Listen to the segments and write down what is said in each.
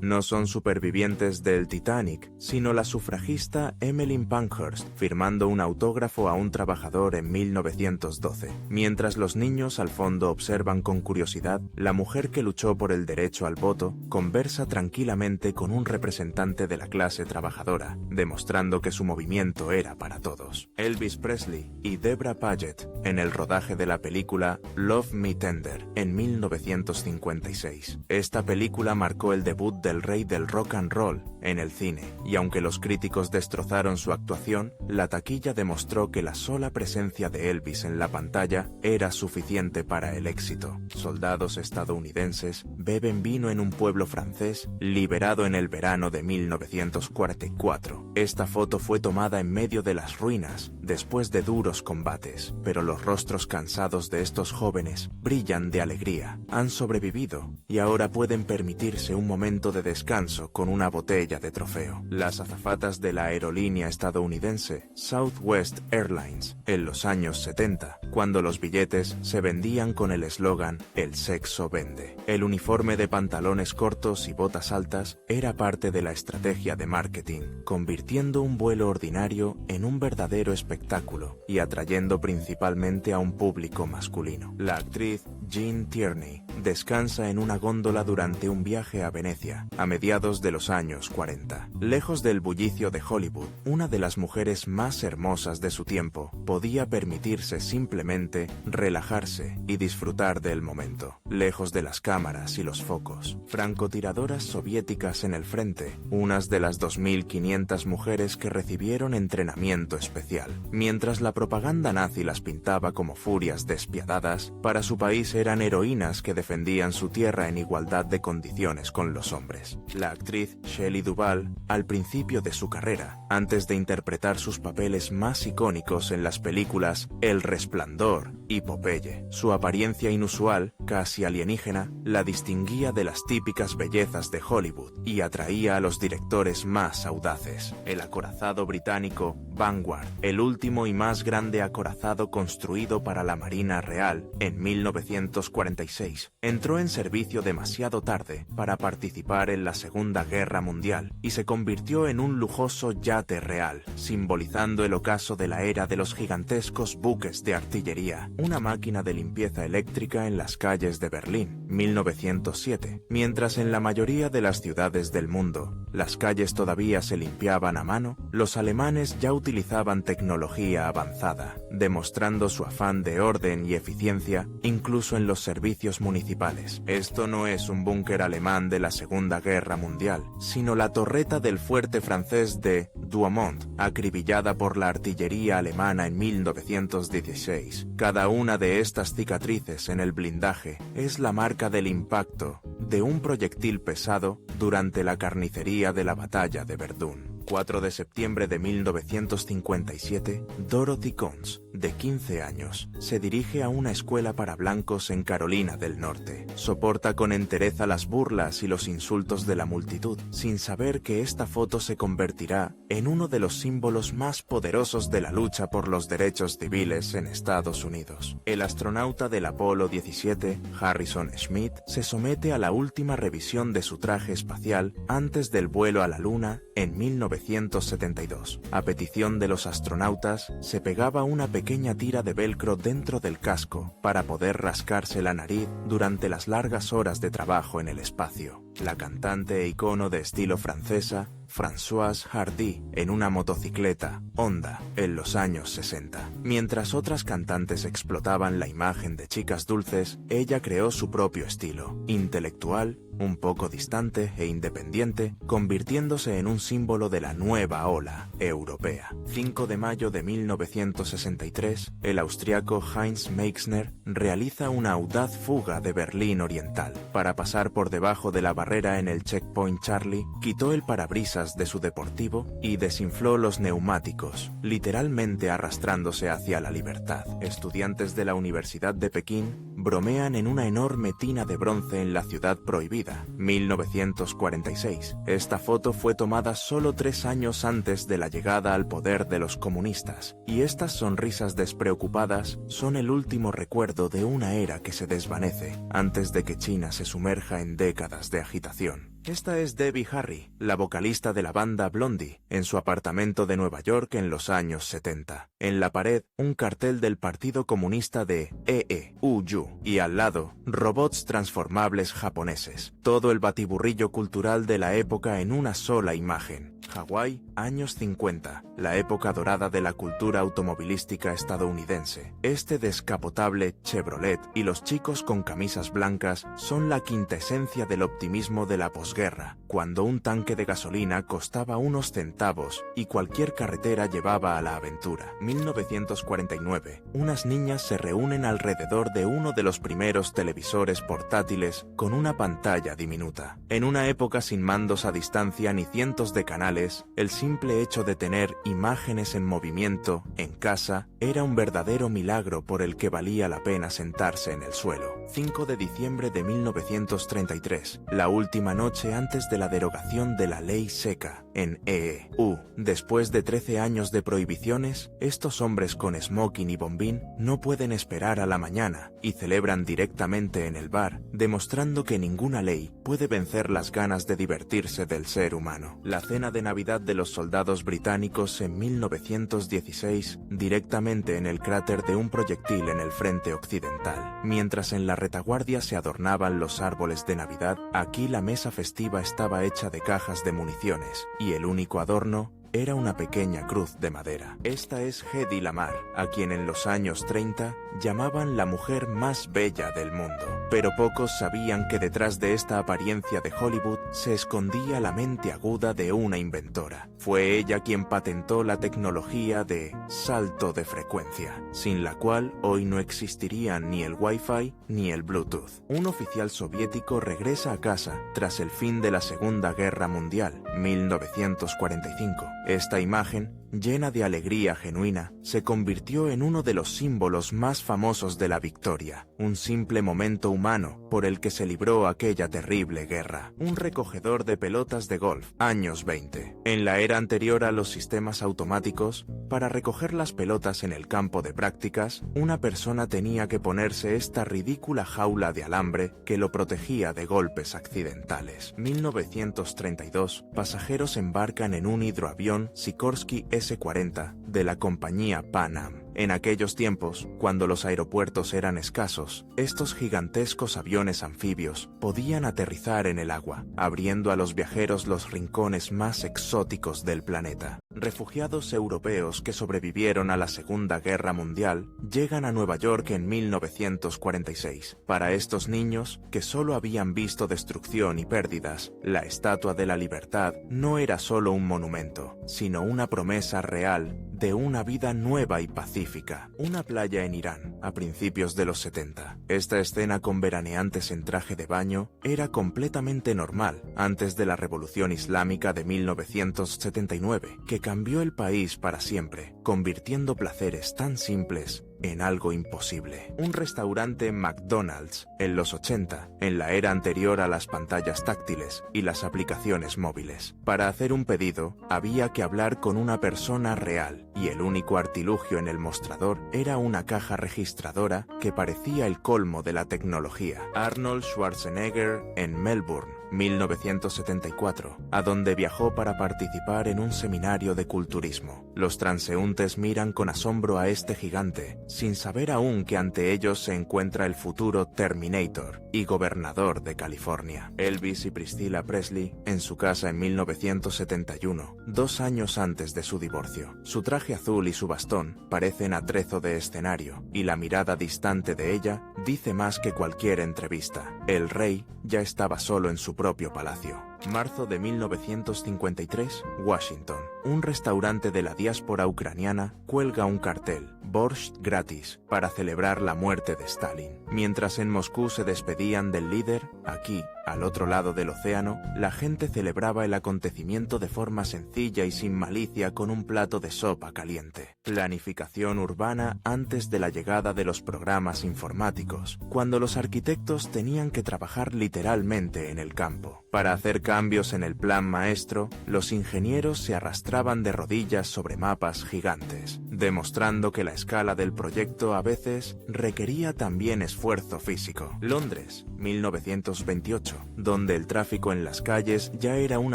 no son supervivientes del Titanic, sino la sufragista Emmeline Pankhurst firmando un autógrafo a un trabajador en 1912. Mientras los niños al fondo observan con curiosidad, la mujer que luchó por el derecho al voto conversa tranquilamente con un representante de la clase trabajadora, demostrando que su movimiento era para todos. Elvis Presley y Debra Paget en el rodaje de la película Love Me Tender en 1956. Esta película marcó el debut del rey del rock and roll en el cine, y aunque los críticos destrozaron su actuación, la taquilla demostró que la sola presencia de Elvis en la pantalla era suficiente para el éxito. Soldados estadounidenses beben vino en un pueblo francés liberado en el verano de 1944. Esta foto fue tomada en medio de las ruinas, después de duros combates, pero los rostros cansados de estos jóvenes brillan de alegría. Han sobrevivido y ahora pueden permitirse un momento de descanso con una botella de trofeo. Las azafatas de la aerolínea estadounidense Southwest Airlines en los años 70, cuando los billetes se vendían con el eslogan "El sexo vende". El uniforme de pantalones cortos y botas altas era parte de la estrategia de marketing, convirtiendo un vuelo ordinario en un verdadero espectáculo y atrayendo principalmente a un público masculino. La actriz Jean Tierney descansa en una góndola durante un viaje a Venecia, a mediados de los años 40. Lejos del bullicio de Hollywood, una de las mujeres más hermosas de su tiempo podía permitirse simplemente relajarse y disfrutar del momento. Lejos de las cámaras y los focos, francotiradoras soviéticas en el frente, unas de las 2.500 mujeres que recibieron entrenamiento especial. Mientras la propaganda nazi las pintaba como furias despiadadas, para su país eran heroínas que defendían su tierra en igualdad de condiciones con los hombres. La actriz Shelley Duvall, al principio de su carrera, antes de interpretar sus papeles más icónicos en las películas El Resplandor y Popeye, su apariencia inusual, casi alienígena, la distinguía de las típicas bellezas de Hollywood y atraía a los directores más audaces. El acorazado británico Vanguard, el último y más grande acorazado construido para la Marina Real en 1946, entró en servicio demasiado tarde para participar en la Segunda Guerra Mundial y se convirtió en un lujoso yate real, simbolizando el ocaso de la era de los gigantescos buques de artillería. Una máquina de limpieza eléctrica en las calles de Berlín, 1907. Mientras en la mayoría de las ciudades del mundo, las calles todavía se limpiaban a mano, los alemanes ya utilizaban tecnología avanzada, demostrando su afán de orden y eficiencia incluso en los servicios municipales. Esto no es un búnker alemán de la Segunda Guerra Mundial, sino la torreta del fuerte francés de Douaumont, acribillada por la artillería alemana en 1916. Cada una de estas cicatrices en el blindaje es la marca del impacto de un proyectil pesado durante la carnicería de la batalla de Verdún. 4 de septiembre de 1957, Dorothy Combs, de 15 años, se dirige a una escuela para blancos en Carolina del Norte. Soporta con entereza las burlas y los insultos de la multitud, sin saber que esta foto se convertirá en uno de los símbolos más poderosos de la lucha por los derechos civiles en Estados Unidos. El astronauta del Apolo 17, Harrison Schmitt, se somete a la última revisión de su traje espacial antes del vuelo a la Luna en 1972. A petición de los astronautas, se pegaba una pequeña tira de velcro dentro del casco para poder rascarse la nariz durante las largas horas de trabajo en el espacio. La cantante e icono de estilo francesa, Françoise Hardy, en una motocicleta Honda en los años 60. Mientras otras cantantes explotaban la imagen de chicas dulces, ella creó su propio estilo, intelectual, un poco distante e independiente, convirtiéndose en un símbolo de la nueva ola europea. 5 de mayo de 1963, el austriaco Heinz Meixner realiza una audaz fuga de Berlín Oriental. Para pasar por debajo de la barrera en el Checkpoint Charlie, quitó el parabrisas de su deportivo y desinfló los neumáticos, literalmente arrastrándose hacia la libertad. Estudiantes de la Universidad de Pekín bromean en una enorme tina de bronce en la ciudad prohibida, 1946. Esta foto fue tomada solo 3 años antes de la llegada al poder de los comunistas, y estas sonrisas despreocupadas son el último recuerdo de una era que se desvanece antes de que China se sumerja en décadas de agitación. Esta es Debbie Harry, la vocalista de la banda Blondie, en su apartamento de Nueva York en los años 70. En la pared, un cartel del Partido Comunista de EEUU y al lado, robots transformables japoneses. Todo el batiburrillo cultural de la época en una sola imagen. Hawái, años 50, la época dorada de la cultura automovilística estadounidense. Este descapotable Chevrolet y los chicos con camisas blancas son la quintesencia del optimismo de la posguerra, cuando un tanque de gasolina costaba unos centavos y cualquier carretera llevaba a la aventura. 1949, unas niñas se reúnen alrededor de uno de los primeros televisores portátiles con una pantalla diminuta. En una época sin mandos a distancia ni cientos de canales, el simple hecho de tener imágenes en movimiento en casa era un verdadero milagro por el que valía la pena sentarse en el suelo. 5 de diciembre de 1933, la última noche antes de la derogación de la ley seca en EEU. Después de 13 años de prohibiciones, estos hombres con smoking y bombín no pueden esperar a la mañana y celebran directamente en el bar, demostrando que ninguna ley puede vencer las ganas de divertirse del ser humano. La cena de Navidad de los soldados británicos en 1916, directamente en el cráter de un proyectil en el frente occidental. Mientras en la retaguardia se adornaban los árboles de Navidad, aquí la mesa festiva estaba hecha de cajas de municiones, y el único adorno era una pequeña cruz de madera. Esta es Hedy Lamarr, a quien en los años 30 llamaban la mujer más bella del mundo. Pero pocos sabían que detrás de esta apariencia de Hollywood se escondía la mente aguda de una inventora. Fue ella quien patentó la tecnología de salto de frecuencia, sin la cual hoy no existirían ni el Wi-Fi ni el Bluetooth. Un oficial soviético regresa a casa tras el fin de la Segunda Guerra Mundial, 1945. Esta imagen, llena de alegría genuina, se convirtió en uno de los símbolos más famosos de la victoria, un simple momento humano por el que se libró aquella terrible guerra. Un recogedor de pelotas de golf, años 20. En la era anterior a los sistemas automáticos, para recoger las pelotas en el campo de prácticas, una persona tenía que ponerse esta ridícula jaula de alambre que lo protegía de golpes accidentales. 1932, pasajeros embarcan en un hidroavión Sikorsky S-40 de la compañía Pan Am. En aquellos tiempos, cuando los aeropuertos eran escasos, estos gigantescos aviones anfibios podían aterrizar en el agua, abriendo a los viajeros los rincones más exóticos del planeta. Refugiados europeos que sobrevivieron a la Segunda Guerra Mundial llegan a Nueva York en 1946. Para estos niños, que solo habían visto destrucción y pérdidas, la Estatua de la Libertad no era solo un monumento, sino una promesa real de una vida nueva y pacífica. Una playa en Irán, a principios de los 70. Esta escena con veraneantes en traje de baño era completamente normal antes de la Revolución Islámica de 1979, que cambió el país para siempre, convirtiendo placeres tan simples en algo imposible. Un restaurante McDonald's en los 80, en la era anterior a las pantallas táctiles y las aplicaciones móviles. Para hacer un pedido, había que hablar con una persona real, y el único artilugio en el mostrador era una caja registradora que parecía el colmo de la tecnología. Arnold Schwarzenegger en Melbourne, 1974, a donde viajó para participar en un seminario de culturismo. Los transeúntes miran con asombro a este gigante, sin saber aún que ante ellos se encuentra el futuro Terminator y gobernador de California. Elvis y Priscilla Presley en su casa en 1971, 2 años antes de su divorcio. Su traje azul y su bastón parecen atrezo de escenario, y la mirada distante de ella dice más que cualquier entrevista. El rey ya estaba solo en su propio palacio. Marzo de 1953, Washington. Un restaurante de la diáspora ucraniana cuelga un cartel, Borscht gratis, para celebrar la muerte de Stalin. Mientras en Moscú se despedían del líder, aquí, al otro lado del océano, la gente celebraba el acontecimiento de forma sencilla y sin malicia con un plato de sopa caliente. Planificación urbana antes de la llegada de los programas informáticos, cuando los arquitectos tenían que trabajar literalmente en el campo. Para hacer cambios en el plan maestro, los ingenieros se arrastraban de rodillas sobre mapas gigantes. demostrando que la escala del proyecto a veces requería también esfuerzo físico. Londres, 1928, donde el tráfico en las calles ya era un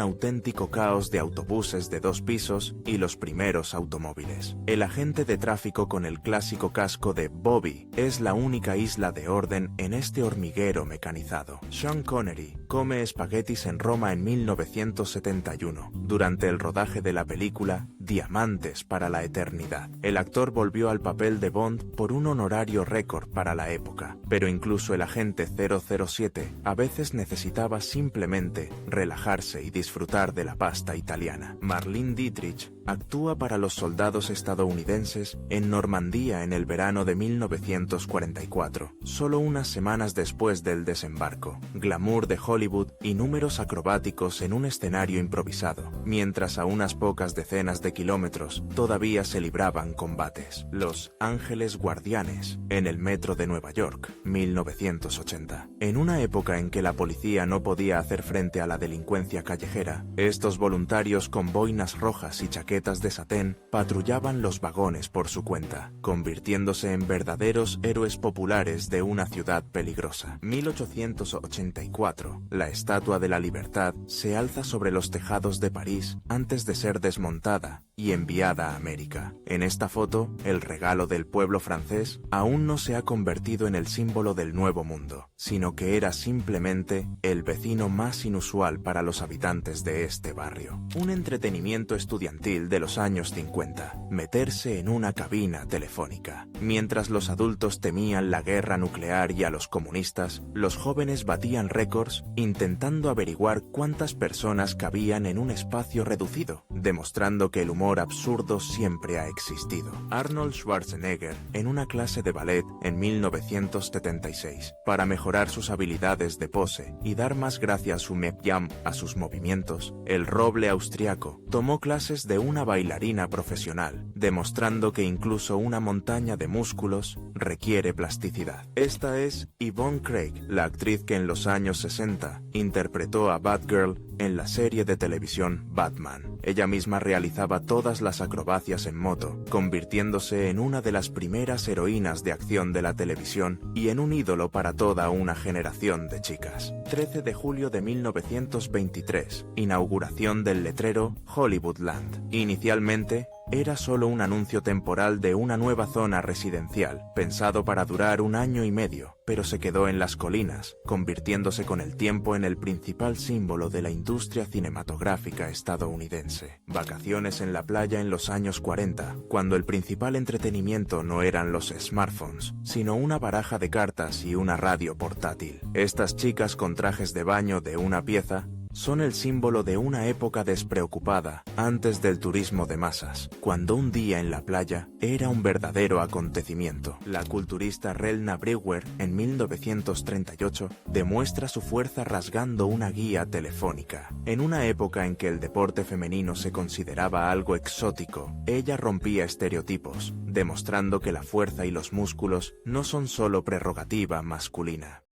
auténtico caos de autobuses de 2 pisos y los primeros automóviles. El agente de tráfico con el clásico casco de Bobby es la única isla de orden en este hormiguero mecanizado. Sean Connery come espaguetis en Roma en 1971, durante el rodaje de la película Diamantes para la Eternidad. El actor volvió al papel de Bond por un honorario récord para la época, pero incluso el agente 007 a veces necesitaba simplemente relajarse y disfrutar de la pasta italiana. Marlene Dietrich actúa para los soldados estadounidenses en Normandía en el verano de 1944, solo unas semanas después del desembarco. Glamour de Hollywood y números acrobáticos en un escenario improvisado, mientras a unas pocas decenas de kilómetros todavía se libraban combates. Los Ángeles Guardianes en el metro de Nueva York, 1980. En una época en que la policía no podía hacer frente a la delincuencia callejera, estos voluntarios con boinas rojas y chaquetas de satén patrullaban los vagones por su cuenta, convirtiéndose en verdaderos héroes populares de una ciudad peligrosa. 1884. La Estatua de la Libertad se alza sobre los tejados de París antes de ser desmontada y enviada a América. En esta foto, el regalo del pueblo francés aún no se ha convertido en el símbolo del Nuevo Mundo, sino que era simplemente el vecino más inusual para los habitantes de este barrio. Un entretenimiento estudiantil de los años 50, meterse en una cabina telefónica. Mientras los adultos temían la guerra nuclear y a los comunistas, los jóvenes batían récords intentando averiguar cuántas personas cabían en un espacio reducido, demostrando que el humor absurdo siempre ha existido. Arnold Schwarzenegger en una clase de ballet en 1976, para mejorar sus habilidades de pose y dar más gracia a su mepjam a sus movimientos, el roble austriaco tomó clases de una bailarina profesional, demostrando que incluso una montaña de músculos requiere plasticidad. Esta es Yvonne Craig, la actriz que en los años 60 interpretó a Batgirl en la serie de televisión Batman. Ella misma realizaba todas las acrobacias en moto, convirtiéndose en una de las primeras heroínas de acción de la televisión y en un ídolo para toda una generación de chicas. 13 de julio de 1923, inauguración del letrero Hollywoodland. Inicialmente, era solo un anuncio temporal de una nueva zona residencial, pensado para durar 1 año y medio, pero se quedó en las colinas, convirtiéndose con el tiempo en el principal símbolo de la industria cinematográfica estadounidense. Vacaciones en la playa en los años 40, cuando el principal entretenimiento no eran los smartphones, sino una baraja de cartas y una radio portátil. Estas chicas con trajes de baño de una pieza son el símbolo de una época despreocupada antes del turismo de masas, cuando un día en la playa era un verdadero acontecimiento. La culturista Relna Brewer, en 1938, demuestra su fuerza rasgando una guía telefónica. En una época en que el deporte femenino se consideraba algo exótico, ella rompía estereotipos, demostrando que la fuerza y los músculos no son solo prerrogativa masculina.